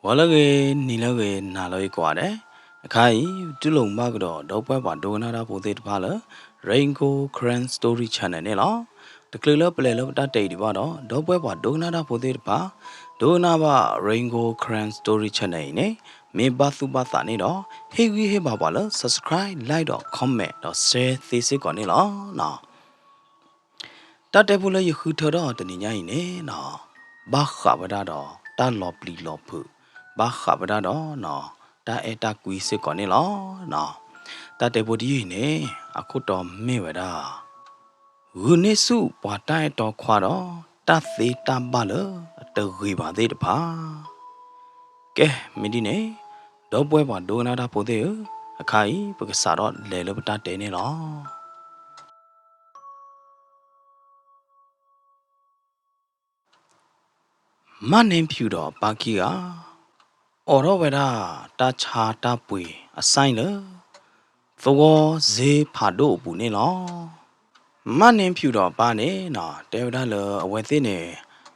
Walage nilage naloi kwade. Kai tulung magdo dope ba donara pode pala Rainbow Cran Story Channel ne la. The clue play love that day bado dope ba donara pode pa dona ba Rainbow Cran Story Channel ne me bathu bata ne do he we he ba la subscribe like do comment do share thesis ko ne la na. Ta te pula yu khu tho do tani nyai ne na. Ba kha ba da do ta lo pli lo phu. Ba kha ba da do no ta e ta kui se ko ne lo no ta te bo di ne a khu to me wa da hu ne su pa ta e to khwa do ta se ta ba lo to ghi ba de da ba ke mi di ne do pwe ba do na da po de a khai pa ka sa do le lo ta te ne lo ma ne phu do pa ki ga oro wa da ta cha ta pwe a sai lo Thogo ze phado bu ne lo manin phu do pa ne no te da lo awe thi ne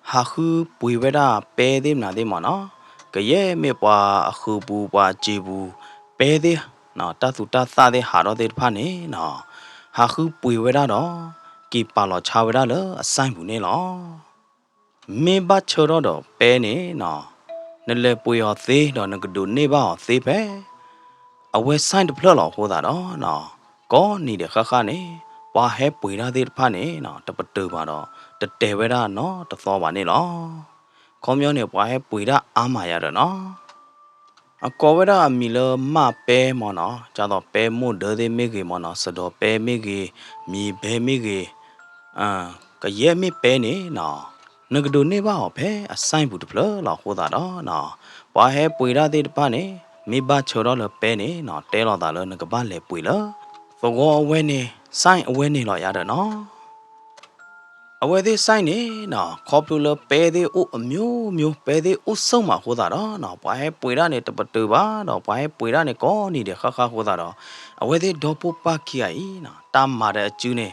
ha khu pui we da pe de na de mo no ke ye me pa a khu bu pa ji bu pe de no ta su ta sa de ha do de pha ne no ha khu pui we da do ki pa lo cha we da lo a sai bu ne lo me ba cho do pe ne no ne le pui ho se do ne ku do ne ba ho se peအဝဲဆိုင်တဖလော်လော်ဟိုးတာတော့နော်ကောနေတဲ့ခခနဲ့ပွားဟဲပွေရသေးတဖာနဲ့နော်တပတူပါတော့တတဲဝဲတာနော်တသောပါနဲ့လောခေါမျိုးနဲ့ပွားဟဲပွေရအားမာရတော့နော်အကောဝဲတာမီလမပဲမော်နော်ကြတော့ပဲမို့ဒေသေးမေကြီးမော်နော်စတော့ပဲမေကြီးမီဘဲမေကြီးကရဲမေပဲနေနော်နဂဒိုနေပါဟောဖဲအဆိုင်ဘူးတဖလော်လော်ဟိုးတာတော့နော်ပွားဟဲပွေရသေးတဖာနဲ့မိဘချောတော့လပဲနေနော်တဲတော့တာလငကပါလေပွေလဖေကောအဝဲနေဆိုင်အဝဲနေတော့ရတယ်နော်အဝဲသေးဆိုင်နေနော်ခေါပလူလပဲသေးအိုအမျိုးမျိုးပဲသေးအိုဆုံးမှာဟိုတာတော့နော်ပွားဟဲပွေရနေတပတူပါနော်ပွားဟဲပွေရနေကောနေတဲ့ခခဟိုတာတော့အဝဲသေးဒေါ်ပူပါခီအိနော်တမ်းမာတဲ့အကျူးနေ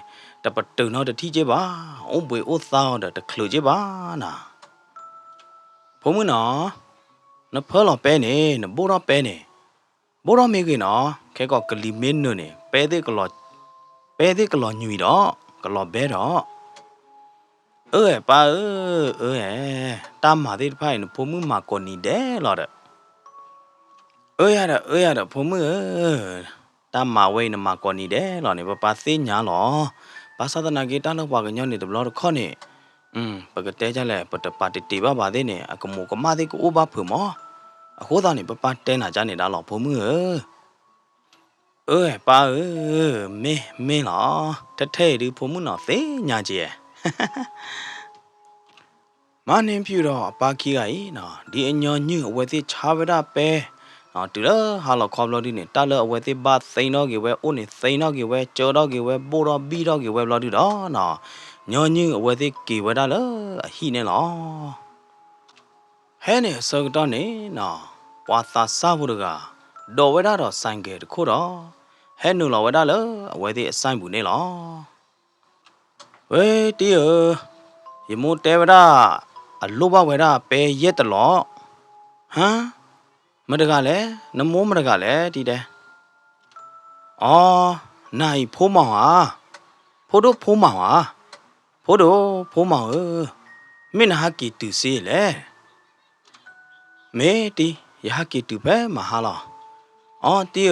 တပတူနော်တတိကျပါအိုပွေအိုသောတဲ့တခလူကျပါနော်ဘုံမနော်နဖလောပဲနေနဘိုးတော့ပဲနေဘိုးတော့မေကြီးနော်ခဲကောကလီမင်းနုနေပဲသေးကလောညွီတော့ကလောဘဲတော့ပါတာမာသေးဖိုင်ဖုံမှုမာကိုနီတယ်လော်တဲ့ရတဲ့ဖုံမှုတာမာဝဲနမာကိုနီတယ်လော်နေပသိညာလောဘာသာတနာကေတာတော့ပါကညောနေတယ်ဘလော်ခေါနေပကတဲကြလဲပတပါတီပါသေးနေအကမူကမသေးကိုဘာဖုံမောအခုသားနေပပတဲနာကြနေတာလောဖုံမှုပါမင်းလောတထဲဒီဖုံမှုနော်သိညာကြီးမနင်းပြတော့ပါခီကဤနော်ဒီအညောညအဝဲသေးချာဝဒပဲနော်တူတော့ဟာလောခေါပလို့ဒီနေတာလအဝဲသေးပါသိန်းတော့ကေဝဲအိုနေသိန်းတော့ကေဝဲကြောတော့ကေဝဲပို့တော့ပြီးတော့ကေဝဲဘလို့တူတော့နော်ညောညအဝဲသေးကေဝဲတာလအဟိနေလောဟဲနေစောတော့နေနော်ပွာသာစဖို့တကဒေါ်ဝဲတာတော့ဆိုင်ကဲတခုတော့ဟဲနူလောဝဲတာလအဝဲသေးအဆိုင်ဘူးနေလောဝဲတီးရမိုးတဲဝဒအလိုဘဝဲတာပဲရက်တလောဟမ်မတကလည်းနမိုးမတကလည်းဒီတဲ့အော်နိုင်ဖိုးမောင်ဟာဖိုးတို့ဖိုးမောင်ဟာဖိုးတို့ဖိုးမောင်မင်းဟာကီတူစီလေမေတီရဟကီတူပဲမဟာလောအော်တီ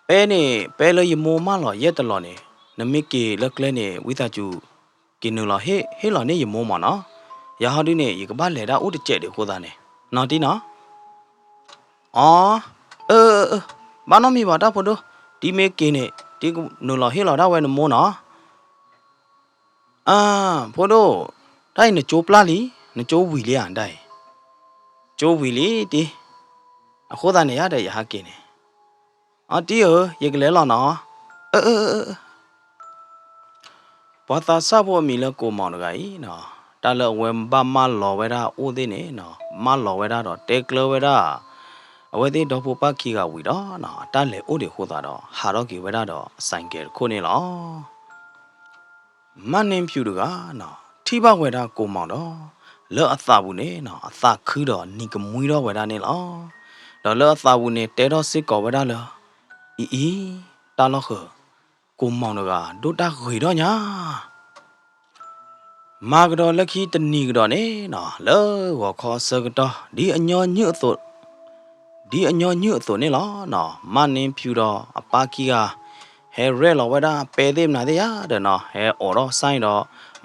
ပဲနေပဲလရမိုးမလောရက်တလောနေနမိကီလက်ကလဲနေဝိသကျူကင်းနူလောဟေလောနေရမိုးမနော်ရဟာဒီနေရကပါလေတာဥတကျက်တယ်ခိုးသားနေနော်တီနော်အော်ဘာနော်မီပါတာဖို့တို့ဒီမေကင်းနေဒီနူလောဟေလောတာဝဲနမိုးနော်ဖို့တို့တိုင်းနချိုးပလာလီနချိုးဝီလေးအန်တိုင်းကျိုးဝီလီတီအခုသားနေရတဲ့ရဟာကင်းနေအော်တီရကလဲလောနော်ဘာသာစဖို့မီလကိုမောင်တကကြီးနော်တာလဝဲဘာမလောဝဲတာအိုသေးနေနော်မလောဝဲတာတော့တဲကလဝဲတာအဝဲသေးတော့ပပခီကဝီတော့နော်တာလေအိုဒီခိုးတာတော့ဟာတော့ကီဝဲတာတော့ဆိုင်ကဲခိုးနေလောမနင်းဖြူတကနော်ထိပဝဲတာကိုမောင်တော့ เลอะตาบุเนี่ยเนาะตาคือดอนี่ก็มุ้ยดอเวลาเนี่ยหรอดอเลอะตาบุเนี่ยเตะดอสิก่อเวลาเลยอีตาลอกเหรอกูมองดูกาดูตาคุยดอเนี่ยมากดอเล็กขี้ตันนี่กดอเนี่ยเนาะเลอะหัวคอเสกดอดีอันยอเนื้อตัวดีอันยอเนื้อตัวเนี่ยหรอเนาะมันเนี่ยผิวดอปากี้กาเฮเรลเอาไว้ได้เปเดมนาเดียเดเนาะเฮออรอไซน์ดอ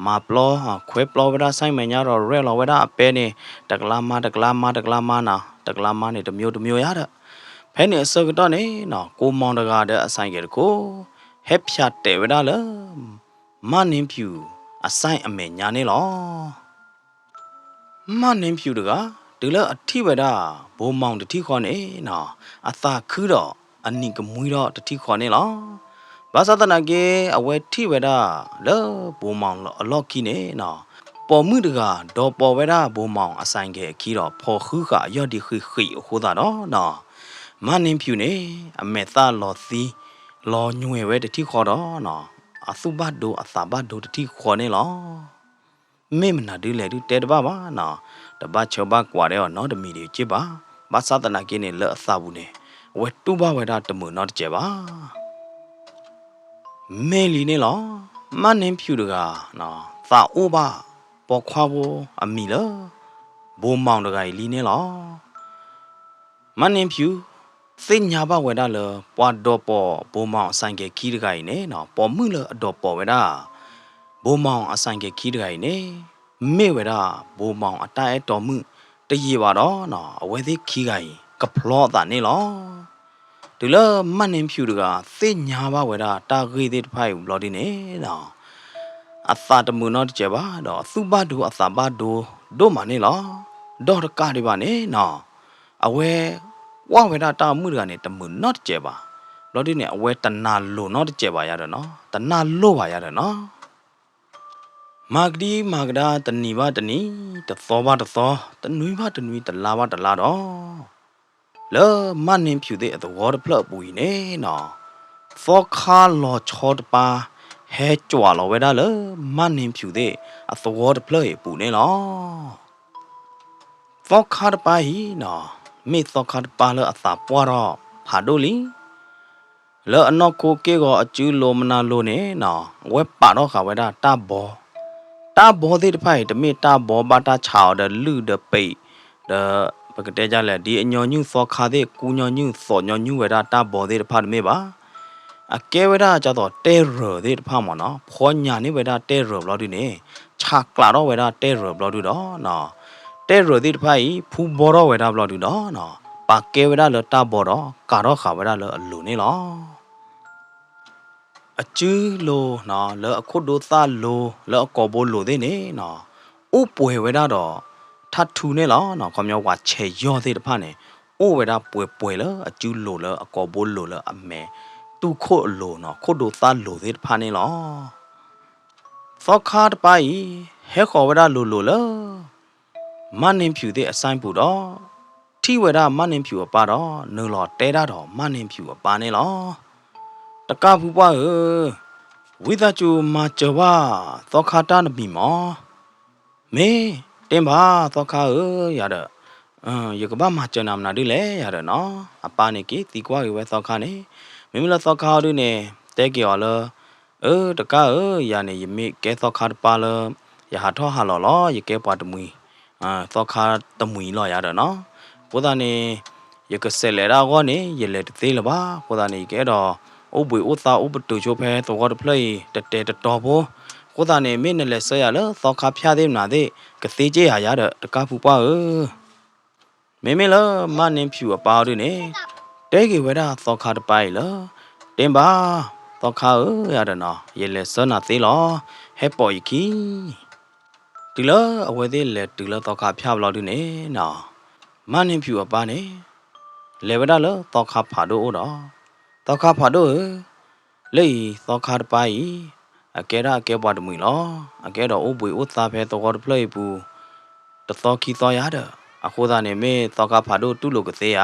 มาปลอควยปลอไว้ได้ไซน์เมียรอเรลเอาไว้ได้เปเนี่ยตะกลามานะตะกลามาเนี่ยตะมิวยาเด้แพ้เนี่ยเสกดอเนี่ยเนาะกูมองดกาเดอไซน์เกลโกเฮพชาเตไว้ได้เลยมันเนี่ยผิวไซน์อเมญญาเนี่ยหรอมันเนี่ยผิวดกาดูแลอธิไว้ได้บ่มองที่คอเนี่ยเนาะตาคือดออันนี้ก็มุ้ยดอที่คอเนี่ยหรอภาษาตะนักเกอเวที่เวดาเลบูมองอลอกีเนนาปอมือดกาดอปอเวดาบูมองอสังเกคีรอพอคือกะยอดีคือขีโคดาเนาะนามันนิมพิวเนอเมตาลอซีลอညွေเวดที่คอดอนาอสุบาโดอสาบาโดที่คอเนลอเมมนาดูเลดูเตดบ้าบ้านาตบ้าชบ้ากว่าเดอเนาะดมีดีจิบ้าภาษาตะนักเกเนเลอสาบุเนเวตุบ้าเวดาตมือนอดเจบ้าเมลีเนี่ยหรอมันเนี่ยผิวดกาเนาะฝาโอบาปอกควาโบอมีเลบูมองดกาลีเนี่ยหรอมันเนี่ยผิวสิญญาบาเวดาเลปวดดอปอบูมองสังเกคีดกาเนี่ยเนาะปอมือเลดอปอเวดาบูมองอสังเกคีดกาเนี่ยเมเวดาบูมองอตาเอตอมือตะยีบาดอเนาะเวดิคีไกกะพลอตาเนี่ยหรอดูแลมันเนี่ยผิวดกาสิญญาบาเวดาตากีดิไพ่บลอดีเนี่ยเนาะสาตมือนอดเจ็บบ้าดอสุบาดูสาบาดูมาเนี่ยหรอดอรกาดีบ้าเนี่ยเนาะเอาไว้ว่าเวลาตามือกันเนี่ยตมือนอดเจ็บบ้าเราดิเนี่ยเอาไว้ตันนาโลนอดเจ็บบ้าอย่าเด้อเนาะตันนาโลบ้าอย่าเด้อเนาะมากดาตันนีบ้าตันนีตะซอบ้าตะซอตันนุยบ้าตันนุยตะลาบ้าตะลาดอแล้วมันเนี่ยผิวเด็ดตัววอร์ดเพลปุยเนี่ยเนาะฟอคาลอชอดปาเฮจัวเราไว้ได้เลยมันนิมผิวเดอสวอดเพลย์ปูเนี่ยหรอฟอกคาร์ไปเนาะมีฟอกคาร์ปาเลยอสาปวารอผาดูลิแล้วอนอกโคเกก็จูโลมนาโลเนี่ยเนาะเว็บปาดอขาไว้ได้ตาบอที่ไพ่แต่มีตาบอบาตาชาวเดลือเดเปเดปกติจะแหละดีญอญูฟอกคาเดกูญอญูสอญอญูเวดาตาบอที่ไพ่ไม่บ้าแกเวลาจะต่อเตอร์เด็ดพามันเนาะพอญานี่เวลาเตอร์บลอดูเนี่ยฉากลาดเวลาเตอร์บลอดูดอเนาะเตอร์เด็ดพายผู้บอรเวลาบลอดูดอเนาะปากเกเวลาเลตาบอรการอขาเวลาเลลุนี่เนาะจื้อโลเนาะเลคุดดูซาโลเลกอบโลเดเนี่ยเนาะอุป่วยเวลาดอทัดทูเนี่ยเนาะความยาวว่าเชยยอเด็ดพาเนี่ยโอเวลาป่วยเลยจื้อโลเลกอบโลเลอเมตูโคโลเนาะโคดูตาโลเดพานี่หรอฟอคาดไปเฮขอเวดาโลเลมันนิมผิวเดอไซน์ปูดอที่เวดามันนิมผิวปาดอเนลอเตดาดอมันนิมผิวปานี่หรอตะกาผู้ป้าวิตาจูมาเจว่าฟอคาตานบีมอเมเต็มบ้าฟอคาอย่าเด้อยู่กับบ้ามาเจนามนาดิเลยอย่าเด้เนาะปานี่กีตีกว่าอยู่เวฟอคานี่มิมลสอคาดูเนี่ยแต่เกี่ยวเลยตะก้าอย่าเนี่ยยมีแกสอคาปาเลยอย่าหาท่อหาหล่อล้ออย่าแกปาตมุยสอคาตมุยล้ออย่าเด้อเนาะพวกตานี่อย่าก็เสร็จแล้วก็เนี่ยอย่าเล็ดตีละบ้าพวกตานี่แกดออุบุยอุตาอุปตุโชเพตัวก็เพลย์แต่ต่อพวกตานี่ไม่เนี่ยเลยเสียเลยสอคาพิจารณาเด็กก็ตีเจียอย่าเด้อตะก้าผู้ป้าไม่เลยมันเนี่ยผิวปาดูเนี่ยแต่กี่เวลาสอคาไปเลยเต็มบ้าตอข้าอย่าเด้อเนาะเยเลสนาตีล้อให้ปล่อยขี้ตีละเอาไว้ได้เลตีละตอข้าพิจารณาดูเนี่ยเนาะมันนี่ผิวป้าเนี่ยเลเวดาละตอข้าผาดูเนาะตอข้าผาดูเลยตอข้าไปแกได้แกบาดมือล้อแกดอกอุบุยอุตสาเพตอก็เพลย์ปูตอขี้ตอยาเด้อโคตาเนี่ยเมตอข้าผาดูตุลุกเสีย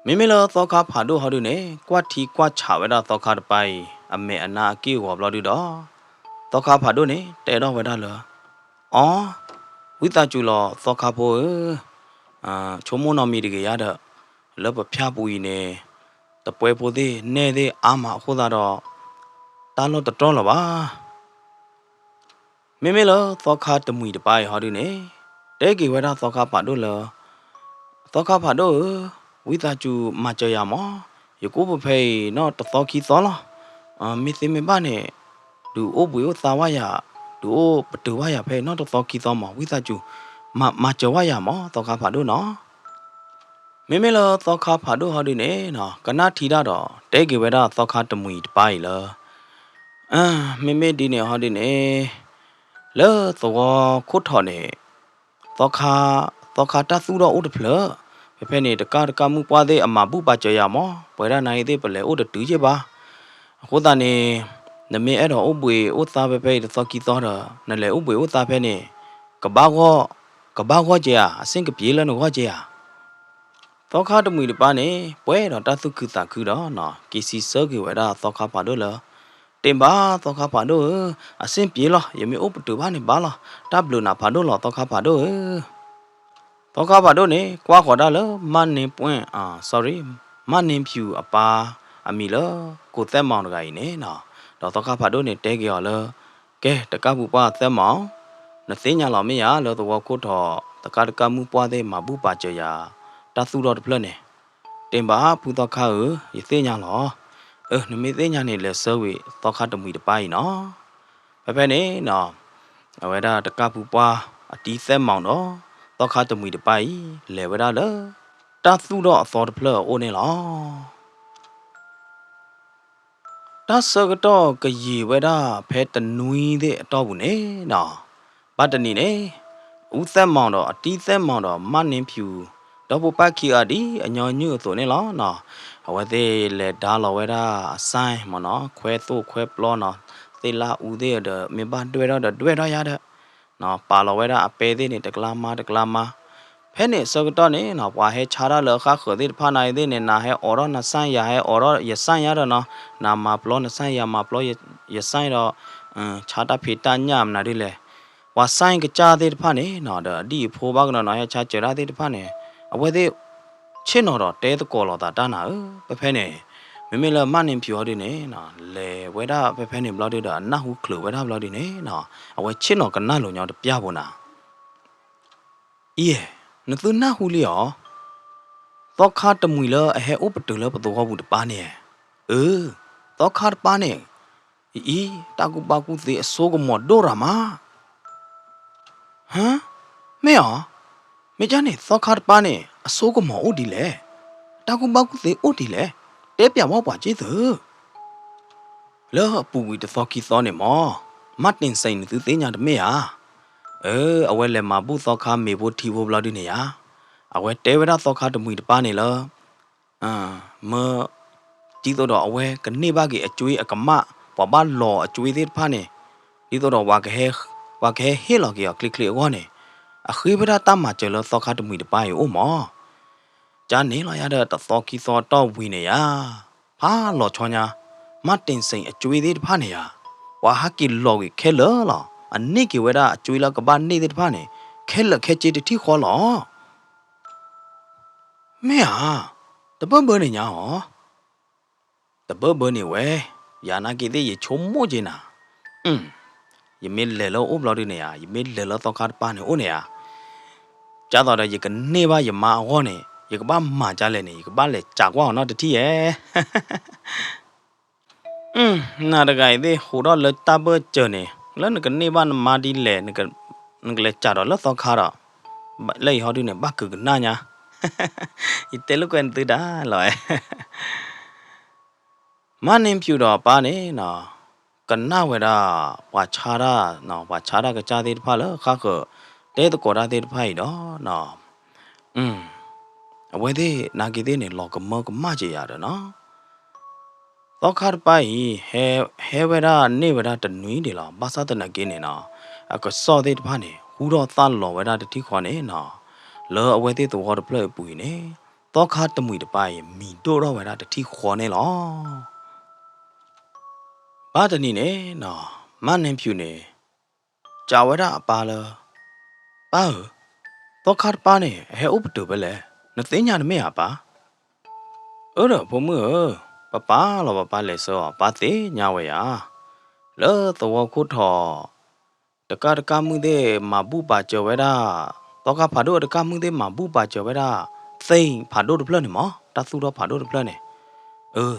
มิมิลตอคาผาดูฮาดูเนกว่าทีกว่าฉาเวลาตอคาไปอเมอนากี้หัวบลอดูดอตอคาผาดูเนแต่ดอเวลาเหรออ๋อ วิตาจุลอสอคาโพชมโนมีดิเกยาดลบพยาปุยเนตะป่วยโพเดเนเดอามาโคดาดอตาโลตะตอลบาเมเมลสอคาตะมุยตะไปฮอดิเนเตเกวดาสอคาปะโดลสอคาปะโดวิตาจุมาจยามอยกูบ่เพนอตะสอคีซอลมิซิเมบาเนดูโอบุยโอสาวายาดูโอปะตูวายาเพนอตะสอคีซอมวิตาจุมาจวายามสอคาปะโดเนาะမေမေလောသောခါဖာဒိုဟောဒီနေနော်ကနာထီတာတော့တဲကေဝဲတာသောခါတမွီတပိုင်လောမေမေဒီနေဟောဒီနေလောသောခုထော်နေသောခါတဆူတော့ဥဒဖလဖေဖေနေတကမှုပွားသေးအမပုပါကြရမောဘွယ်ရနိုင်သေးပလဲဥဒတူးချပါအခုတနေနမေအဲ့တော့ဥပွေဥသားဖေဖေသောကီသောတော့နလေဥပွေဥသားဖေနေကဘာကောကြအစင်ကပြေးလနော်ကြသောခါတမွေတပါနေပွဲတော့တသုခုတာခုတော့နော်ကီစီဆောကေဝဲတာသောခါပါတော့လားတင်ပါသောခါပါတော့အစင်ပြေလောယမေဥပတူပါနေပါလားတဘလနာပါတော့လောသောခါပါတော့သောခါပါတော့နေကွာခေါ်တာလားမနေပွင့်sorry မနေဖြူအပါအမီလောကိုသက်မောင်တကကြီးနေနော်တော့သောခါပါတော့နေတဲကြော်လားကဲတကပူပါသက်မောင်နသိညာလောမရလောသောကိုတော့တကမှုပွားတဲ့မဘူးပါကြရတသုတော့တဖလက်နေတင်ပါဖူတော့ခါရေသိညာလောနမေသိညာနေလဲဆောဝေတော့ခါတမွေတပိုင်းနော်ဖဲနေနော်အဝဲဒါတကပူပွားအတီးသက်မောင်တော့တော့ခါတမွေတပိုင်းလဲဝဲဒါလတသုတော့အစောတဖလက်အိုနေလောတဆကတော့ကကြီးဝဲဒါဖဲတနွီးတဲ့အတော့ဘူးနေနော်ဗတ်တနီနေဦးသက်မောင်တော့အတီးသက်မောင်တော့မနင်းဖြူတော့ပပခီအဒီအညောညွတ်ဆိုနေလောနော်အဝသေးလေဒါလောဝဲတာအဆိုင်မနော်ခွဲသို့ခွဲပလောနော်သေလာဦးသေးတဲ့မေပါတွေ့တော့ရတဲ့နော်ပါလောဝဲတာအပေသေးနေတကလာမဖဲနေစကတော့နေနော်ဘွာဟဲခြားရလခခသေးဖာနိုင်သေးနေနာဟဲအော်တော့နဆိုင်ရဟဲအော်တော့ရဆိုင်ရတော့နော်နာမပလောနဆိုင်ရမပလောရဆိုင်တော့ခြားတာဖေတာညမနာဒီလေဝါဆိုင်ကကြားသေးဖာနေနော်ဒီဖိုးဘကနော်ဟဲခြားကြရသေးဖာနေအဝဲသေးချင်းတော့တဲတကော်လောတာတာနာဖဲနေမေလမနင်ဖြောဒီနေနော်လေဝဲတာဖဲနေဘလောက်တဲ့နာဟုခလဝဲတာဘလောက်ဒီနေနော်အဝဲချင်းတော့ကနလုံညောင်းတပြဖို့နာအေးနသူနာဟုလျောသောခါတမွေလအဟဲဥပတူလပတော်ဟဘူးတပါနေသောခါတပါနေဤတာကူပါကူသေးအစိုးကမော်ဒိုရာမဟမ်မေယောမေချာနေသောခါတပါနေအစိုးကမော်ဥဒီလေတာကူပါကူသေးဥဒီလေတဲပြမောပွားကျေးသူလောပူဝီတသောကီသောနေမောမတ်တင်ဆိုင်နေသူသိညာတမေယာအဝဲလည်းမဘူးသောခါမေဖို့ထီဖို့ဘလောက်ဒီနေရအဝဲတဲဝရသောခါတမွေတပါနေလောမဒီတော့အဝဲကနေပါကေအကျွေးအကမပပလောအကျွေးသေးဖာနေဒီတော့ဝါခဲဟေလောကေကလစ်အောနေအခီးပဒတမကျလောသောခါတမွေတပါယောမောဂျာနေလာရတဲ့သောကီသောတော့ဝီနေရဖာလောချောညာမတင်စိန်အကျွေးသေးဖာနေရဝါဟကီလောကေခဲလောအနိကေဝဒအကျွေးလောကဘာနေတဲ့တဖာနေခဲလက်ခဲချေတတိခေါ်လောမဲတပဘနေညာဟောတပဘနေဝဲယာနာကေတဲ့ရချုံမို့ကျနာယမေလေလောဥပလောဒီနေရယမေလေလောတော့ခါပါနေဦးနေရကြတော့တဲ့ရကနေပါယမဟောနေရကပါမှကြလဲနေရကပါလေကြာကွာနော်တတိရဲ့နာတကိုင်တဲ့ဟိုတော့လတဘကျနေလဲနကနေပါမာဒီလဲနကလေကြာတော့လတော့ခါတော့လေဟောဒီနေဘကကနာညာဤတဲလကွန်တူဒါလောမနင်းဖြူတော့ပါနေနော်ကနဝရဝါချာရာနော်ဝါချာရာကကြာသေးတဖာလခါခတဲတကောရာသေးတဖိုင်တော့နော်အဝဲသေးနာဂီသေးနေလောကမကမကြရတော့နော်တော့ခါပိုင်ဟဲဝရနေဝရတနွီးတယ်လားဘာသာတနကင်းနေနော်အကစောသေးတဖာနေဟူတော့သလောဝရတတိခေါ်နေနော်လောအဝဲသေးတော့ဟောတပလက်ပူနေတော့ခါတမွေတပိုင်မီတို့တော့ဝရတတိခေါ်နေလောဘာတနီနေနော်မနင်းဖြူနေကြာဝရအပါလား ป้าต้องคาดป้าเนี่ยเฮ้อุปตัวไปเลยนึกเสียงยันไม่อะป้าเด้อผมป้าเราป้าเลยสอป้าเสียญาเวียแล้วตัวคุดทอตะการมึงเดมาบูปาเจอไว้ด้าตอกาผาโดตะการมึงเดมาบูปาเจอไว้ด้าเซ็งผาโดดเพลินเนี่ยมั้งตาสู้ดอผาโดดเพลินเนี่ย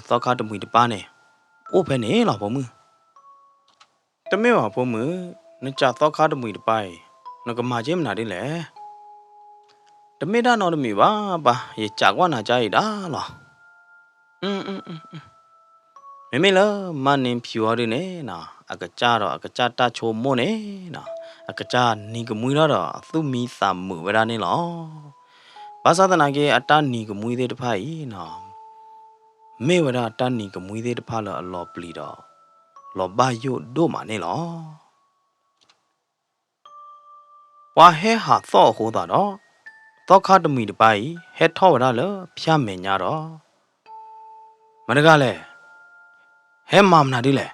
ตอกาตะมุยตะป้าเนี่ยโอ้เพนเนี่ยหรอผมตะไม่ว่าผมนึกจากตอกาตะมุยตะไปนึกมาเจมนาดิแหละตะไม่ได้นอนมีว่าปะอย่าจากว่าน่าใจด้าหรอไม่ละมันนิมพิวอะไรเนี่ยนะอากาศตาโชมโมเนี่ยนะอากาศนี่ก็มุยแล้วตุ้มมีสามมือเวลานี่หรอภาษาตะนักเกอัตตานี่ก็มุยเดตพายนะไม่เวลาอัตตานี่ก็มุยเดตพาละลอบลีดอลอบบายุโดมาเนี่ยหรอว่าเฮหาซ้อโหดาดอตอคาตมีตไปเฮทอวดาละพยาเมญาดอมันก็เลยเฮมามนาดิเลย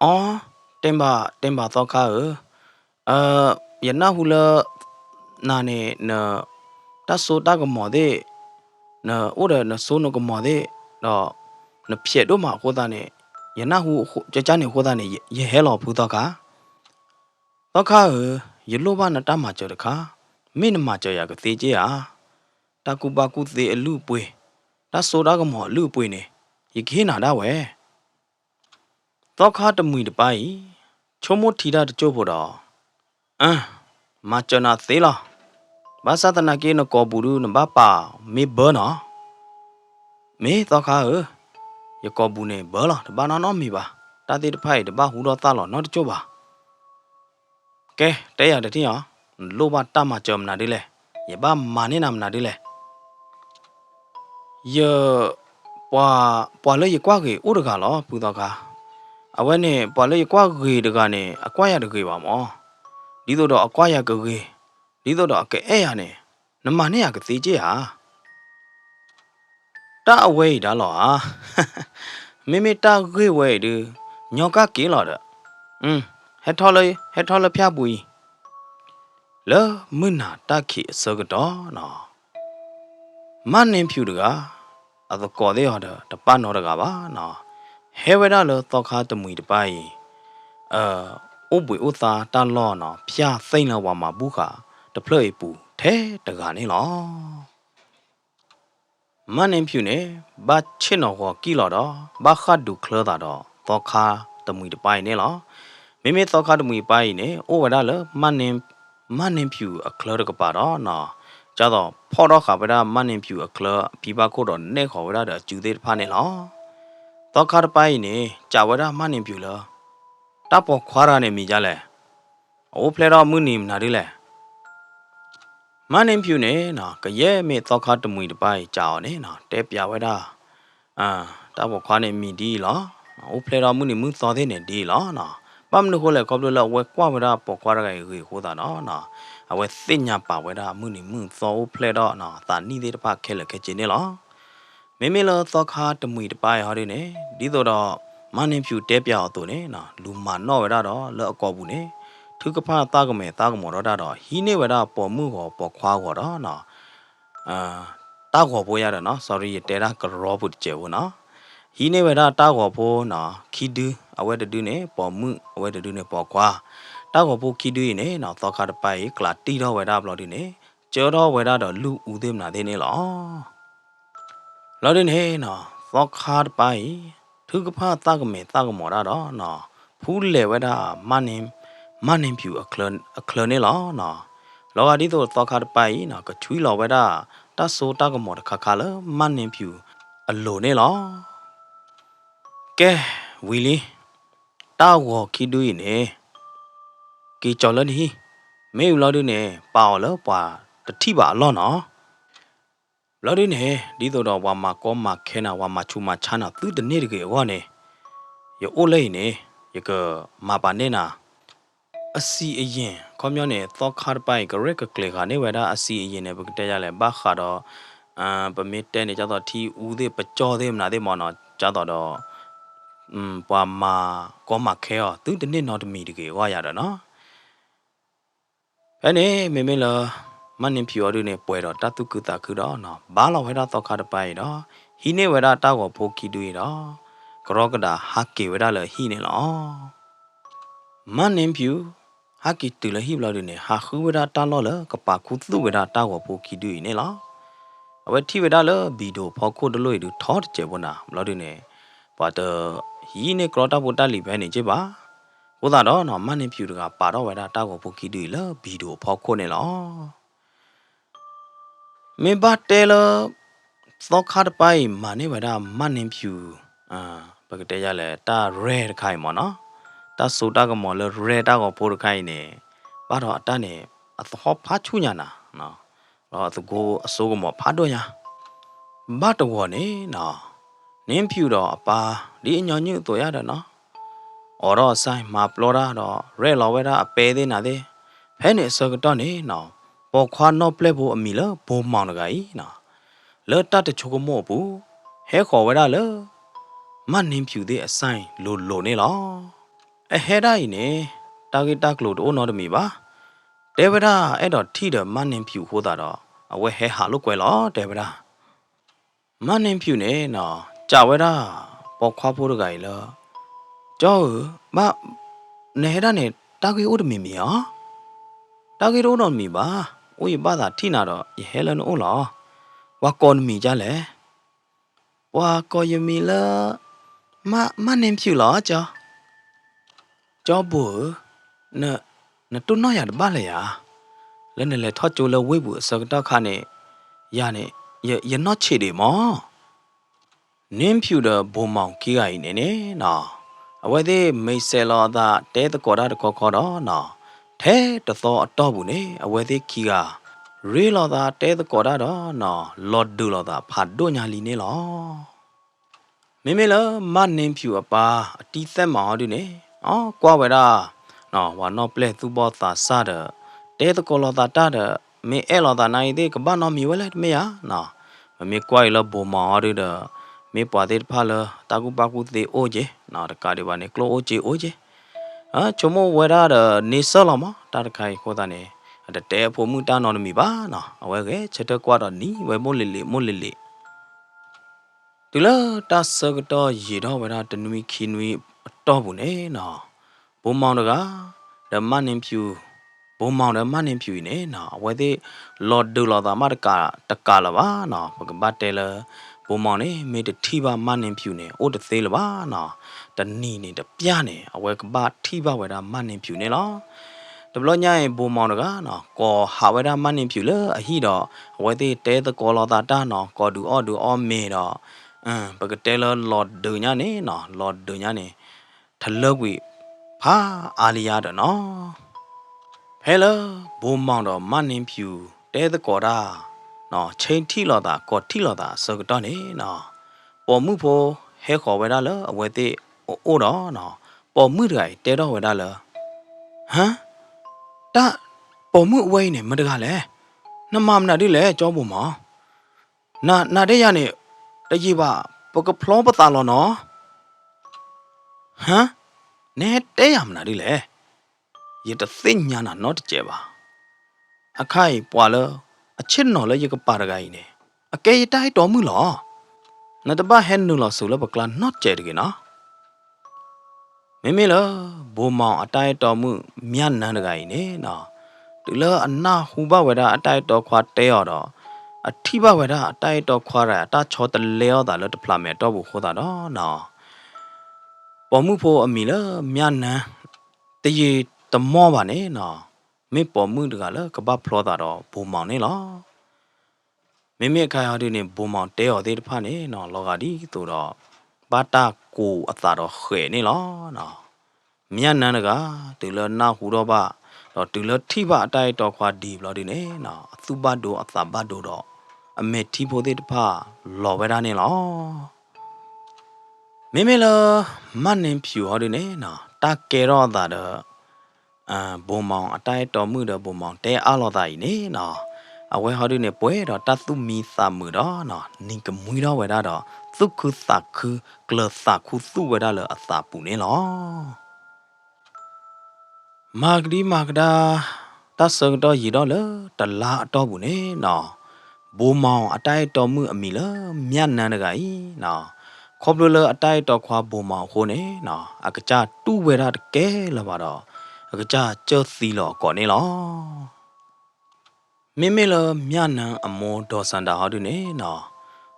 อ๋อเต็มบาตอคายานาหูละนาเนี่ยนะตาโซตากมอเดนะโอเดนะโซนกมอเดดอนะเพียดโดมาโคตาเนี่ยยานาหูจะเนี่ยโคตาเนี่ยเยเฮลอพูตอกาตอคายโลบานะตามาเจอคามินมาเจอยากเตเจียตากูบากูเตอลูป่วยตาโซตากมอลูป่วยเนี่ยยเกนาดาเวตอคาตะมุยตไปชมโมทีดาตะโจโบดอมาเจอนาเซลาภาษาตะนักเกนกอบูรุนบาปามีเบอร์นะมีตอคายกอบูเนี่ยเบอร์ละบานานอมีบาตาติดไพ่บาหูดอตาลอนอตโจบาแกเตยอะที่อ๋อโลบาตามาเจอมนาดิเลยยบ้ามานี่นำนาดิเลยเยปวเลยยกว่าเกอุดกาลอปูตอกาเอาไว้เนี่ยปวเลยยกว่าเกดกาเนี่ยอควายดกเกบามอดีตัวดอกอควายกเกดีตัวดอกแกเอ้ยเนี่ยน้ำมันเนี่ยก็ตีเจียตาเวดาหรอไม่ตาเกเวดูยอกาเกลอดเฮ็ดทอเลยพยาบุยแล้วมึงน่ะตาขี้สกดอเนาะมันนิมพิวดกาอะตะกอเดยอดตะปานอดกาบาเนาะเฮเวดาลตอคาตมุยตไปอุบุยอุตาตาลอเนาะพยาစိမ့်ลวามาบุคาตะเพลยปูเทตะกานี่หรอมันนิมพิวเนี่ยบาชินอวกีลอดบาคาดูเคลอดาดอตอคาตมุยตไปเนี่ยหรอไม่ตอคาตมุยไปเนี่ยโอเวดาลมันนิมพิวอะเคลอดกปาดอเนาะจ้าดอพอดอขาไปดามันนิมพิวอะเคลอปีบาโคดอเนขอเวดาเดจูเดพาเนี่ยหรอตอคาตไปเนี่ยจ้าเวดามันนิมพิวลตาปอควาราเนี่ยมีจ้าเลยโอเพลดอมุนิมนาดิเลยมันนิมพิวเนี่ยนะก็เย่เมตอคาตมุยตไปจ้าเนี่ยนะเตปยาเวดาตาปอควาเนี่ยมีดีหรอโอเพลดอมุนิมึงซอเทเนี่ยดีหรอนะปั๊มนึกโหเลยครบเลยละเวกว่าเวดาปอควาระไกเฮโหดาเนาะนะเอาไว้สิญญาป่าเวดามึงซอโอเพลดอนะตานี่เดตปาเคลเคจิเนี่ยหรอไม่ละตอคาตมุยตไปฮอดิเนี่ยดีตัวดอมันนิมพิวเตปยาตัวเนี่ยนะลูมานอเวดาดอเลอกอบุเนี่ยทุกพาตากเมตากมอรดาดอฮีเนเวดาปอมือหอปอควาหอดอนะตากอโพยาดเนาะ sorry เตระกรอบุเจวเนาะฮีเนเวดาตากอโพนะคิดเอาไว้ดูเนี่ยปอมือเอาไว้ดูเนี่ยปอควาตากอโพคิดเนี่ยนะตอคาตไปกลาตีดอเวดาบลอดิเนี่ยเจอดอเวดาดอลูอูเดมนาเดเนี่ยหรอแล้วดิเนี่ยนะตอคาตไปทุกพาตากเมตากมอรดอนะพูดเลยเวดามันนิมพิวอะเคลเนี่ยหรอนะလောကဒီတော့သောခါတပိုင်နော်ကချွီလောဝဒတဆိုတကမောတခါခါလမန်နင်ဖြူအလိုနေလောကဲဝီလီတာဝခိဒူးနေကီကြော်လနီမေယူလောဒူနေပါလောပွာတတိပါလောနော်လောဒူနေဒီတော့ဝါမကောမခဲနာဝါမချူမချာနာသူတနေ့တကေဝါနေယအိုလိနေယကမပါနေနာအစီအရင်ခေါမျောနေသောခါပိုင်ဂရက်ကကလေခါနေဝဲတာအစီအရင်နဲ့ဘကတဲရလဲဘာခါတော့ပမစ်တဲနေကြတော့ထီဦးသေးပကြောသေးမနာသေးမော်နော်ကြတော့ပွာမာကောမခဲောသူတနစ်နော်တမီတကေဝါရတော့နော်ဖ Ene memela manin piori ne puero tatu kuta kudo no bala wera to kada pai do hine wera ta go poki dui do krokada haki wera le hine lo manin piu haki tu le hi bla ne ha khu wera ta lo le kapa khu tu wera ta go poki dui ne lo awe thi wera le bido phoko de loi du thot che bona bla ne pa de hine krota bota li be ne che ba ဟိုသာတော့နော်မန်နေဖြူတကပါတော့ဝဲတာတောက်ကိုပုတ်ခီတူလဘီဒိုဖောက်ခုနေလောမင်းပါတဲလသောခါတပိုင်မနေဝဲတာမန်နေဖြူဘကတဲရလဲတာရဲတခိုင်မနော်တာဆိုတာကမော်လရဲတာကိုပိုးတခိုင်နေပါတော့အတန်းနေအသောဖာချူညာနာနော်တော့သူကိုအစိုးကမော်ဖာတော့ညာဘတ်တော်နေနော်နင်းဖြူတော့အပါဒီအညောင်ညွတ်တော်ရတယ်နော် အော်တော့ဆိုင်မှာပလော်တာတော့ရဲလော်ဝဲတာအပဲသေးနာသေးဖဲနေစကတော့နေနော်ပေါ်ခွာတော့ပလက်ဖို့အမီလဘိုးမောင်တကကြီးနော်လော်တတ်တချိုကမော့ဘူးဟဲခေါ်ဝဲတာလောမနင်းဖြူသေးအဆိုင်လိုနေလောအဟဲတိုင်းနေတာဂီတကလို့တော့နော်တမီပါတဲဗရာအဲ့တော့ထိတယ်မနင်းဖြူဟိုးတာတော့အဝဲဟဲဟာလို့ကွယ်လောတဲဗရာမနင်းဖြူနေနော်ကြဝဲတာပေါ်ခွာဖို့တကကြီးလော ကျော်မနေတာနဲ့တာဂီအိုတမီမီဟာတာဂီရိုတော့မီပါဦးရပါတာထိနာတော့ဟဲလန်အိုလားဝါကော်နမီကြလဲဝါကော်ယမီလာမနင်းဖြူလားကျော်ဘူနတုနော်ရပါလေယာလဲနဲ့လဲထော့ချိုလဝိဘူးစကတော့ခါနဲ့ရနဲ့ရနော့ချေတယ်မောနင်းဖြူတဲ့ဘုံမောင်ကြီးကကြီးနေနော် အဝဲသေးမိတ်ဆယ်လောသာတဲတကောတာတခေါ်ခေါ်တော့နော်ထဲတသောအတော့ဘူးနေအဝဲသေးခီကရေလောသာတဲတကောတာတော့နော်လော်ဒူလောသာဖတ်တို့ညာလီနေလောမေလမနင်းဖြူအပါအတီးသက်မော်ဒူနေအော်ကွာဝဲတာနော်ဝါနော်ပလက်သူဘောသာစားတဲ့တဲတကောလောသာတာတဲ့မေအဲလောသာနိုင်သေးကဘာနော်မီဝဲလဲမေယာနော်မမေကွာလောဘောမော်ဒူတဲ့ မေပွားတဲ့ဖာလတာကူပါကူတဲ့အိုဂျေနော်တကားဒီပါနေကလိုအိုဂျေချုံမဝဲရတဲ့နေဆလမတာတခိုင်ခေါ်တာနေတဲဖို့မှုတာနော်မီပါနော်အဝဲကချက်တော့ကွာတော့နီဝဲမို့လေဒီလာတာဆကတော့ရေတော့ဝဲတာတနွီခီနွီတော့ဘူးနေနော်ဘုံမောင်တကဓမ္မနင်းဖြူဘုံမောင်ဓမ္မနင်းဖြူနေနော်အဝဲသေးလော်ဒူလော်တာမတကာလာပါနော်ဘကဘတ်တဲလာ ဘုံမောင်နေမေတထီပါမနင်းဖြူနေအိုတသေးလပါနော်တနီနေတပြနေအဝဲကပါထီပါဝဲတာမနင်းဖြူနေလောတဘလညရင်ဘုံမောင်တကနော်ကောဟာဝဲတာမနင်းဖြူလေအဟိတော့အဝဲသေးတဲတကောလောတာတာနော်ကောဒူအော်မေတော့ဘကတဲလော်ဒူညာနေနော်လော်ဒူညာနေထလောက်ဝိဖာအာလီယာတော့နော်ဖဲလဘုံမောင်တော့မနင်းဖြူတဲတကောတာ နော်ချိန်ထီလော်တာကော်ထီလော်တာစကတော့နေနော်ပေါ်မှုဖို့ဟဲခေါ်ဝဲတာလအဝဲသေးအိုတော့နော်ပေါ်မှုတွေတဲတော့ဝဲတာလဟမ်တာပေါ်မှုအဝဲနေမတကလဲနမမနာဒီလဲကြောပုံမနာတဲ့ရနေတကြီးပါပကဖလောပတာလောနော်ဟမ်နဲတဲရမနာဒီလဲရတသိညာနာတော့တကြပါအခိုင်ပွာလော အချစ်နော်လဲရကပါရဂိုင်းနေအကဲတိုက်တော်မှုလောနတဘဟဲနူလောဆူလဘကလာနော့ကျဲတကေနော်မေလဘိုမောင်အတိုက်တော်မှုမြတ်နန်းတဂိုင်းနေနော်တူလအနာဟူဘဝဒအတိုက်တော်ခွာတဲရတော့အထိဘဝဒအတိုက်တော်ခွာရအတာချောတလဲရတာလတဖလာမဲတော့ဘူးခိုးတာနော်ပေါ်မှုဖို့အမီလမြတ်နန်းတရေတမောပါနေနော် မေပေါ်မှုတကလည်းကပတ်ဖလောတာတော့ဘုံမောင်နေလားမေခိုင်ဟာဒီနေဘုံမောင်တဲော်သေးတဖာနေနော်လောကဒီသူတော့ဘာတာကိုအသာတော့ခဲနေလားနော်မြတ်နန်းတကတူလနာဟူတော့ပါတော့တူလထိပါအတိုက်တော့ခွာဒီဘလောဒီနေနော်အသုဘတို့အသာဘတို့တော့အမေထီဖို့သေးတဖာလော်ဝဲတာနေလားမေလမနင်းဖြူဟောဒီနေနော်တာကဲတော့တာတော့ ဘုံမောင်အတိုက်တော်မှုတော့ဘုံမောင်တဲအားလောတာကြီးနေနော်အဝဲဟောဒီနေပွဲတော့တသုမီစာမှုတော့နော်နင်ကမွေတော့ဝဲတာတော့သုခုသခုကလသခုသုဝဲတာလအသာပူနေလောမာဂဒီမာဂဒါ ta sợ đó gì đó lỡ ta lạ đó bù nè nọ bố màu ở đây đó mưa mì lỡ mian nè cái nọ khóc lỡ ở đây đó khoa bố màu khô nè nọ à cái cha tu về ra cái là mà đó à cái cha chơi xì lọ còn nè lo mẹ mẹ lỡ mian nè amo đó san đã hỏi nè nọ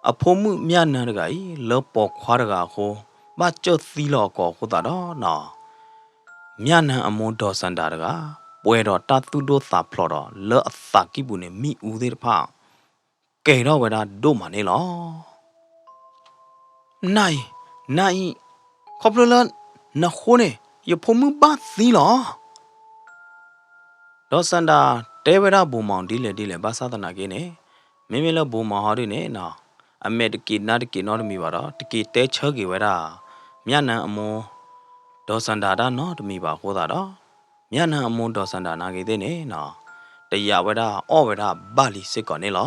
à phố mưa mian nè cái lỡ bỏ khoa ra khô ba chơi xì lọ có khô ta đó nọ mian nè amo đó san đã cái bữa đó ta tu đô sạp lọ đó lỡ sạp cái bún này mi u thế pa kể đó vậy đó đô mà nè lo này này khóc lên nó khô nè giờ phong mưa bát gì lo đó san đã té vậy đó bù mòn đi lệ bát sao ta cái nè mấy mấy là bù mòn họ đi nè nọ anh mẹ được kỹ nó mi vào đó được kỹ té chơi cái vậy đó mian nè amo đó san đã nó được mi vào khô đó mian nè amo đó san đã cái thế nè nọ để giờ vậy đó ô vậy đó ba lì sẽ còn nè lo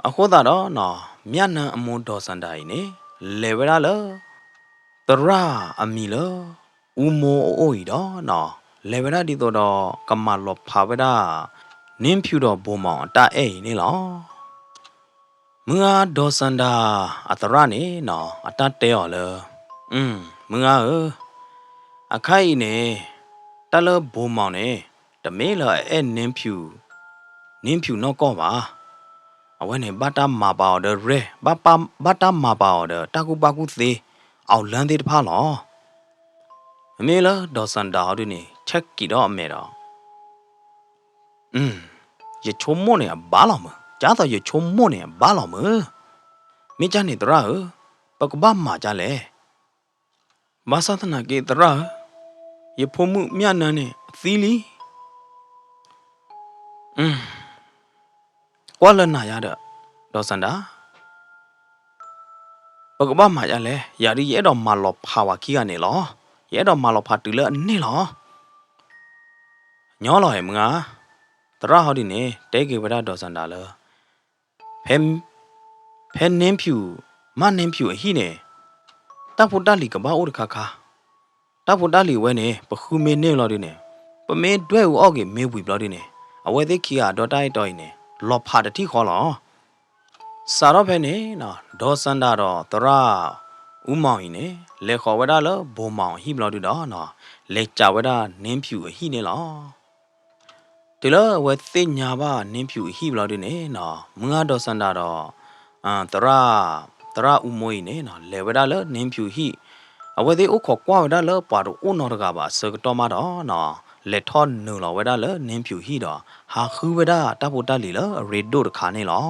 à khô đó nọ mian nè amo đó san đã nè lệ vậy đó lỡ tara amilo umo oi đó nọ lệ vậy đó đi tôi đó cầm mà lọp phá vậy đó niệm phiêu đó bồ mỏ ta ấy nè lo mưa đó san đã à tara nè nọ à ta teo lỡ mưa à khai nè ta lỡ bồ mỏ nè ta mấy là em niệm phiêu nó có mà à vậy này bắt ta mà bảo được re bắt ta mà bảo được ta cũng ba cũng gì ao lần đi phá lo mẹ là đó san đào đi nè chắc kỳ đó mẹ đó giờ chôm môn này bả lòng mà chả tao giờ chôm môn này bả lòng mà mẹ cha này tao ra bà có ba mà cha lẽ bà sao thằng nào kia tao ra giờ phụ mu mẹ nè xí lý qua lần nào ya được đó san đã bà có ba mà cha lẽ giờ đi dễ đâu mà lọp hà kia này lo dễ đâu mà lọp hà từ lỡ này lo nhớ rồi mừng à tao ra họ đi nè để cái vậy đó san đã lỡ hem pen name phiu ma name phiu hi ne ta phu ta li ka ba o de kha ta phu ta li we ne pa khu me ne lo de ne pa me dwe u o ge me wi lo de ne a we de ki a do tai toi ne lo pha de thi kho lo sa ro phe ne na do san da ro tra u mao hi ne le kho we da lo bo mao hi lo de do na le cha we da name phiu hi ne loဒီလိုဝဲသိညာပါနင်းဖြူဟိဘလာဒီနေနော်မငါတော့စန္ဒာတော့တရာဥမွေးနေနော်လေဝဒါလနင်းဖြူဟိအဝဲသေးဥခေါ်ကွာဝဒါလပါတော့ဥနော်တကပါစကတော့မတော့နော်လက်ထောနူလောဝဒါလနင်းဖြူဟိတော့ဟာခူဝဒါတဖို့တလီလရေဒိုတခါနေလော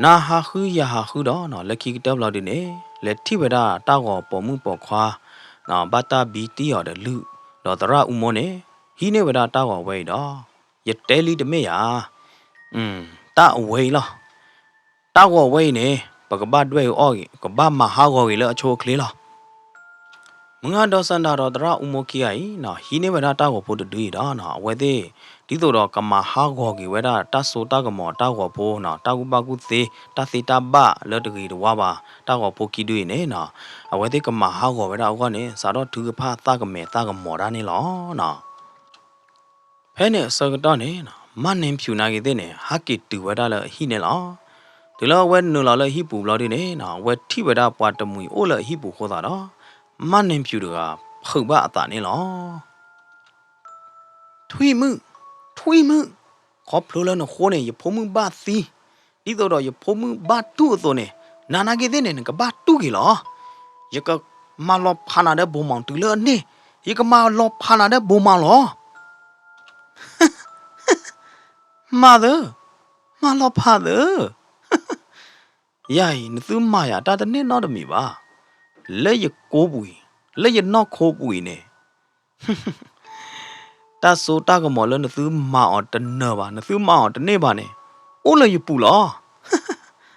နာဟာခူရဟာခူတော့နော်လက်ခိတက်လာဒီနေလက်ထိဝဒါတောက်ကောပေါ်မှုပေါ်ခွာနော်ဘာတာဘီတီရတဲ့လူတော့တရာဥမောနေဟိနေဝဒါတောက်ကောဝဲတော့ရတဲလီတမေယာတာအဝဲလားတောက်ကောဝဲနေပကပတ်တွေအော်ကဘာမဟာကောကြီးလအချိုကလေးလားမငါတော့စန္ဒာတော့တရာဥမောကိယီနော်ဟိနေဝဒါတောက်ကောဖို့တူရတော့နော်ဝဲသေးဒီတော့ကမဟာကောကြီးဝဲဒါတဆိုတကမောတောက်ကောဖို့နော်တောက်ကူပါကူသေးတစီတဘလောတကြီးတော့ပါတောက်ကောဖို့ကိတွေနေနော်အဝဲသေးကမဟာကောဝဲဒါအောကနေစာတော့ဒုကဖာတကမေတကမောဒါနေလောနော်ဖဲနဲ့စကတော့နေနော်မနင်းဖြူနာကြီးတဲ့နေဟာကီတူဝဲဒါလဟိနေလောဒီလောဝဲနူလောလဟိပူလောဒီနေနော်ဝဲထိဝဲဒါပွားတမူအိုလဟိပူခေါ်တာတော့မနင်းဖြူတကဖုတ်ပါအတာနေလောထွေမှုခေါပလိုလနခိုးနေရဖုံမှုဘာစီဒီတော့ရဖုံမှုဘာတူတော့နေနာနာကြီးတဲ့နေကဘာတူကြီးလောရကမလောဖာနာတဲ့ဘုံမောင်တူလနေရကမလောဖာနာတဲ့ဘုံမောင်လောMother, my love father. Yai, the Maya, that the name not me ba. Lay your cobui, lay your not cobui ne. That's so tagamol and the through ma or the nerva, and the through ma or the nebane. All you pull off.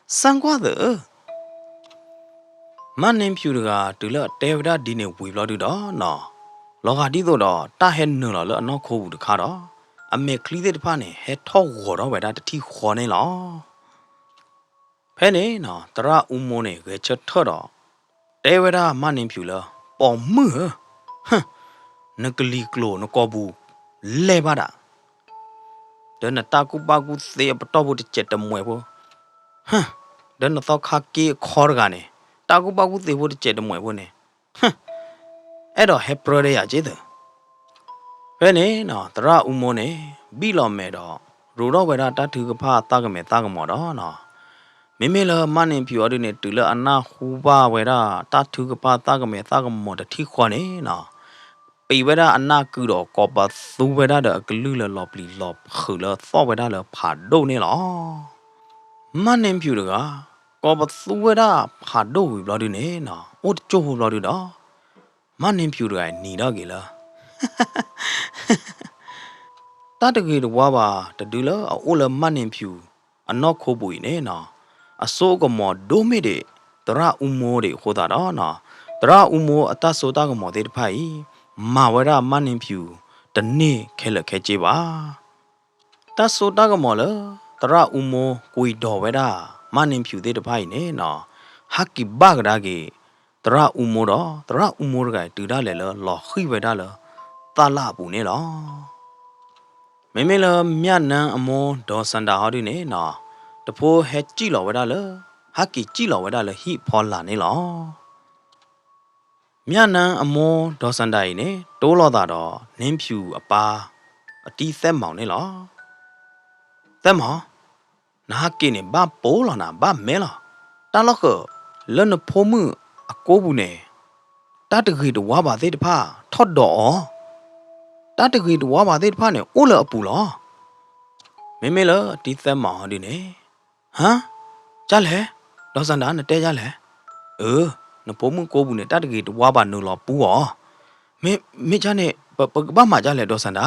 Sangwather. My name Puraga to let David dinner with Lodi da, no. Loga dido da, ta hen no, no cold the car. အမေကလီတဲ့ဖာနေဟဲထောက်ဝတော့ဝဲတာတတိခေါ်နေလောဖဲနေနော်တရဥမိုးနေကချက်ထော့တော့တဲဝဲတာမနင်းဖြူလားပေါ်မှုဟမ်နကလီကလိုနကောဘူး လဲပါတာဒါနဲ့တာကူပါကူသေးပတော့ဘူးတစ်ချက်တမွဲဖို့ဟမ်ဒါနဲ့တော့ခါကီခေါ်ကနေတာကူပါကူသေးဖို့တစ်ချက်တမွဲဖို့နေဟမ်အဲ့တော့ဟက်ပရရကျေတဲ့ဘယ်နေနော်တရဥမောနေပြီးလောမဲတော့ရူတော့ဝဲတာတထူကဖာတာကမဲတာကမောတော့နော်မိမိလမနင်ဖြူရတဲ့နေတူလအနာဟူပါဝဲတာတထူကဖာတာကမဲတာကမောတတိခွာနေနော်ปีเวดาอันน่าคือดอกกอบสูเวดาเดอกลือละลอบลีลอบคือละซอเวดาละผาโดนี่หรอมันนิมผิวดกกอบสูเวดาผาโดวิบลอดิเนนะโอโจวิบลอดิดอมันนิมผิวดกหนีดอกีละตาตะกีดว่าบาตะดูละโอละมันนิมผิวอันนอกโคบุยเนนะอโซกมอโดเมเดตระอุโมเดโคตาดอนะตระอุโมอตาโซตากมอเดตไผมาเวลามันนิผิวตะนี่แค่ละแค่เจ็บว่าตาโซตากมอละตระอุโมกุยดอเวลามันนิผิวเดตไพ่เนี่ยนะฮักกิบากดาเกตระอุโมดอตระอุโมรกายตือได้เลยละหลอกขี้เวลาละตาลาปูเนี่ยละไม่ละเมียนังอโมดอสันดาฮอดีเนี่ยนะตะโพเฮจิหลอเวลาละฮักกิจิหลอเวลาละฮิพอลาเนี่ยละမြနန်းအမောဒေါ်စန်တိုင်နဲ့တိုးလောတာတော့နင်းဖြူအပါအတီးသက်မောင်နဲ့လောသက်မောင်နာကိနေဘာပိုးလာနာဘာမဲလာတာလောက်ကလနဖိုးမှုအကိုဘူးနဲ့တတဂီတဝါပါသေးတဖာထော့တော့တတဂီတဝါပါသေးတဖာနဲ့အိုးလအပူလောမေလအတီးသက်မောင်ဒီနဲ့ဟမ်ကြလဲဒေါ်စန်တာနဲ့တဲကြလဲနပိုးမှုကိုဘူးနဲ့တတကေတဝါပါနိုလောပူော်မေချာနဲ့ပကပမှာကြလဲဒေါ်စန္ဒာ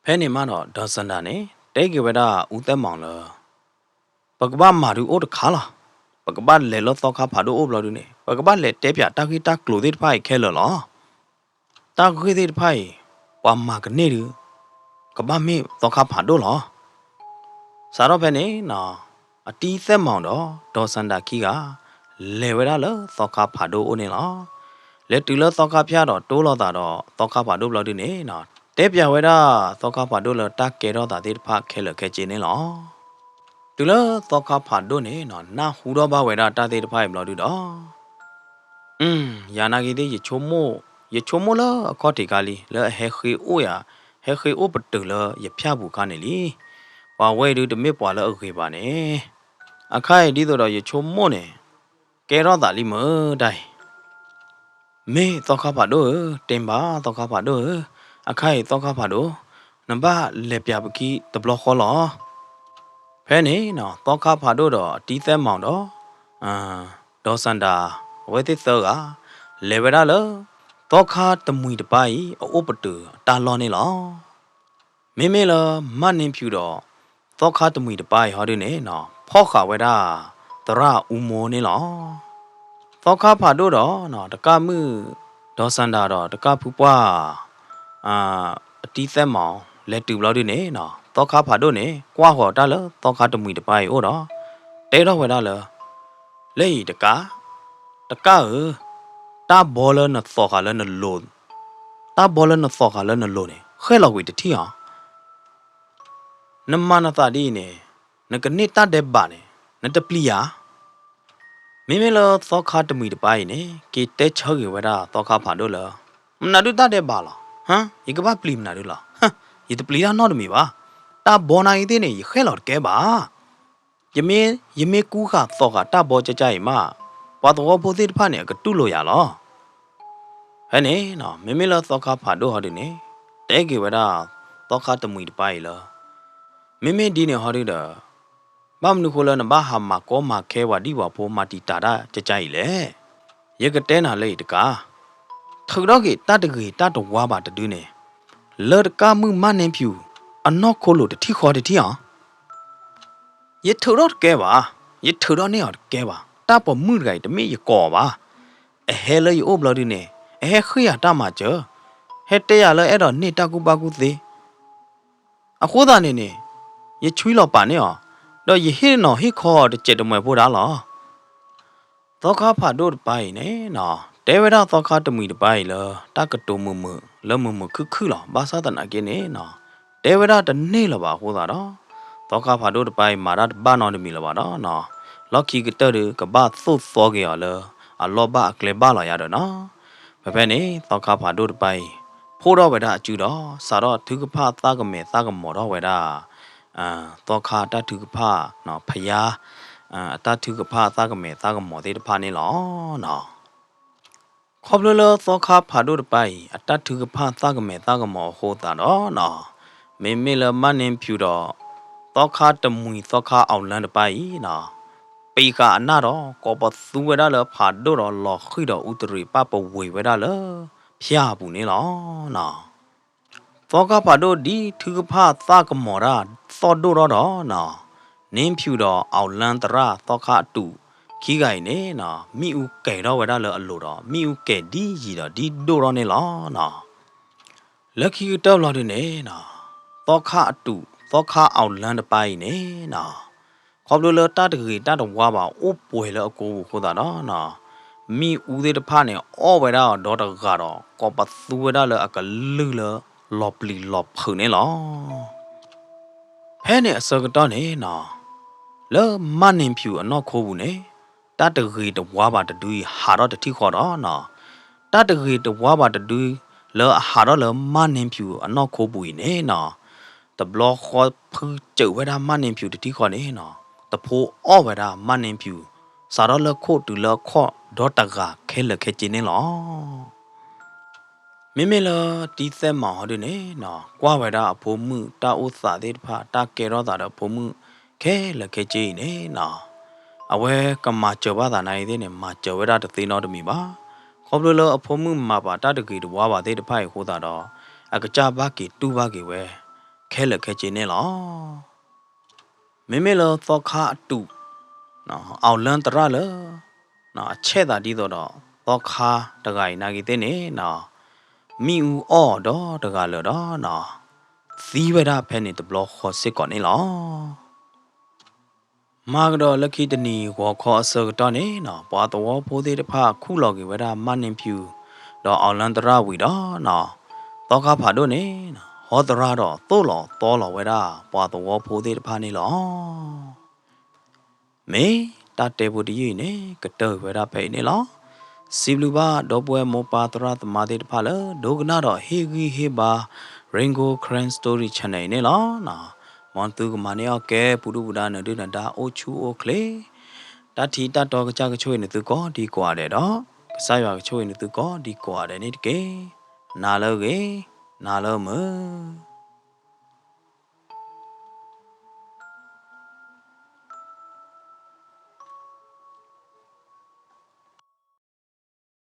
ဖဲနေမတော့ဒေါ်စန္ဒာနဲ့တဲကေဝဒဦးသက်မောင်လောပကပမှာဒူအိုတခါလားပကပလဲလောသောခါဖာဒိုအိုဘလော်ဒူနဲ့ပကပလဲတဲပြတာခိတာကလိုသေးတဖိုင်ခဲလောလောတာခိသေးတဖိုင်ဝါမာကနေရကပမေသောခါဖာဒိုလောစာတော့ဖဲနေနော်အတီးသက်မောင်တော့ဒေါ်စန္ဒာခီကလေဝရလသောခါဖာဒိုအိုနေလောလက်တူလသောခါဖျားတော့တိုးလောတာတော့သောခါဖာဒိုဘလော်ဒီနေနော်တဲပြဝဲတာသောခါဖာဒိုလတကဲတော့တာတိဖာခဲလခဲချင်းနေလောတူလသောခါဖာဒိုနေနော်နာဟူတော့ဘဝဲတာတာတိတဖာဘလော်ဒီတော့ယာနာဂီတဲ့ရချုံမိုလအခေါ်တေကလီလဲဟဲခေအိုယာဟဲခေအိုပတူလရဖျားဘူးခါနေလီဝါဝဲဒူတမစ်ပွာလအခေပါနေအခိုင်ဒီတော့ရချုံမိုနေကဲတော့တာလီမတိုင်မေတော့ခါပါတော့တင်ပါတော့ခါပါတော့အခိုင်တော့ခါပါတော့နံပါတ်လက်ပြပကီတဘလခေါ်လောဖဲနေနော်တော့ခါပါတော့အတီးသက်မောင်တော့ဒေါ်စန္ဒာဝဲတိသောကလေဝရလတော့ခါတမွီတပိုင်အိုပတူတာလောနေလောမေလမနင်းဖြူတော့တော့ခါတမွီတပိုင်ဟောဒီနေနော်ဖောက်ခါဝဲတာတရဥမောနေလောသောခါဖာတို့တော့နော်တကမှုဒေါ်စန္ဒာတော့တကဖူပွားအတီးသက်မောင်လက်တူဘလောက်ဒီနေနော်သောခါဖာတို့နေကွာဟောတာလသောခါတမွီတပိုင်အိုတော့တဲတော့ဝဲတာလလေတကတာဘောလနသောခါလနလို့တာဘောလနသောခါလနလို့နေခဲလောက်ဝေတတိဟာနမနတာဒီနေနကနိတတဲ့ဘာနေနတပလီယာမေလောသောခါတမီတပိုင်နေကေတဲချောကေဝဒသောခါဖာတို့လားမနာတို့တတဲ့ဘာလားဟမ်ဒီကဘာပလီမနာတို့လားဟမ်ဒီတပလီယာနော်တမီပါတာဘောနိုင်တဲ့နေခဲလောက်ကဲပါယမေကူခါသောခါတာဘောကြကြရင်မဘာတော်ဖိုသေးတဖာနေကတုလို့ရလောဟဲ့နေနော်မေလောသောခါဖာတို့ဟောဒီနေတဲကေဝဒသောခါတမီတပိုင်လားမေဒီနေဟောဒီတာဘာမနုခိုလနဘာဟာမကောမခဲဝဒီဝဖိုမာတီတာတာကြကြိုက်လေရကတဲနာလေတကာထောက်တော့ကေတတကေတတဝါပါတတူးနေလော်တကမှုမနင်းဖြူအနော့ခိုလို့တတိခေါ်တတိအောင်ရထောက်တော့ကဲပါရထောက်တော့နေအောင်ကဲပါတပေါ်မှုကြိုက်တမေရကောပါအဟဲလေအိုဘလဒီနေအဟဲခွေရတမချေဟဲတဲရလဲအဲ့တော့နေတကူပါကူသေးအခုသာနေရချွေးတော့ပါနေအောင်တော့ယဟိနော်ဟိခေါ်တဲ့ကျက်တမွဲပို့တာလားသောခါဖာတို့ပိုင်နေနော်တ David thought cut to me the baila, takato mumu, lemumu cuckula, basatan again, no. David the nail about who that all. Thought had to buy Marat ban on the millavada, no. Lucky get dirty, kabat so foggy a loba a clebala yada, no. Pepene, thought had to buy. Put over that judo, Sarah took a part thagame, thagamoda, weda. Thought that took a part, no, paya. That took a part thagame, thagamo, the panel, no. ขอบเลยสอขาผาดูไปอัตถือผ้าตากเมตากหมอโหตาเนาะเนาะไม่ละมันเองผิวดอสอขาตมุยสอขาเอาลันไปเนาะปีกาหน้าดอก็ปสูเวดาเลยผาดูดอหลอกขึ้นดออุตริป้าปวยเวดาเลยพิอาบุนี่เนาะเนาะสอขาผาดูดีถือผ้าตากหมอราสอดูดอเนาะเน้นผิวดอเอาลันตราสอขาตูขี้ไก่เนี่ยนะมีอุเกดเอาไว้ได้เลยอโลดอมีอุเกดีจีดอดีดูรอเนี่ยล่ะนะแล้วขี้เต้าเราเนี่ยนะตอข้าตุตอข้าเอาลันไปเนี่ยนะขอบดูเลยตาตะกี้ตาตะว่าบ่าอุป่วยแล้วกูโคตรนะมีอุเดตพาเนี่ยอ้อไว้ได้ดอตะกาดอก็ปัสสูไว้ได้เลยก็ลือเลยหลบลีหลบผืนเนี่ยล่ะแพ้เนี่ยสกัดเนี่ยนะแล้วมันเห็นผิวอันนอกโคบุเนี่ยตาตะกีตะว่าบาตะดุยหาเราตะที่ขอรอนะตาตะกีตะว่าบาตะดุยแล้วหาเราแล้วมันเห็นผิวอันนอกโคบุยเนี่ยนะตะบล็อกคอพื้นเจอไว้ได้มันเห็นผิวตะที่ขอเนี่ยนะตะโพอ้อไว้ได้มันเห็นผิวสารแล้วโคตุแล้วข้อดอตะกาแค่ละแค่จีเนี่ยหรอไม่ละตีเสมาหอด้วยเนี่ยนะกว่าไว้ได้ผมมือตาอุตสาห์เด็ดผ้าตาเกล้อตาเดผมมือแค่ละแค่จีเนี่ยนะเอาไว้ก็มาเจอว่าแต่ไหนเดี๋ยวมาเจอว่าได้ตีนอดมีบ้าขอบเลยพอมึงมาป่าตาตะกี้ว่าว่าเดี๋ยวไปหัวตาดออากจ้าบ้ากี่ตู้บ้ากี่เว้แค่เล็กแค่จีเนี่ยหรอไม่ละตอขาตู้เนาะเอาเลื่อนตระเลยเนาะเช่ตาดีตัวดอตอขาตะไกนากี่เต้เนี่ยเนาะมีอูอ้อดอตะกาเลยดอเนาะซีเวดาเพนนี่ตบล็อกขอสิก่อนนี่หรอมาก็ดอลักกี้ตนีหัวคอเสกตอนนี้นะปาตัวโพธิตภาคู่หลอกเวลามันนิพิวดอเอาลันตราวิดานะตอกาผาด้วยนี่นะฮอตราดอโตหลอโตหลอเวลาปาตัวโพธิตภานี่หรอเมตาเตบุดีนี่ก็เตอเวลาไปนี่หรอสิบลูบาดอบเวโมปาตราตมาเดตพาเลดอกนาดอเฮกีเฮบาเริงโกครนสตอรี่ชแนลนี่หรอนะมันตุกมาเนี่ยแกปุรุบุดาเนี่ยด้วยนะดาโอชูโอเคลตาทีตาตอกระจากระช่วยเนี่ยตุก็ดีกว่าเด้อก็สายว่าช่วยเนี่ยตุก็ดีกว่าเด้นี่เกนาเลเกนาเลมือ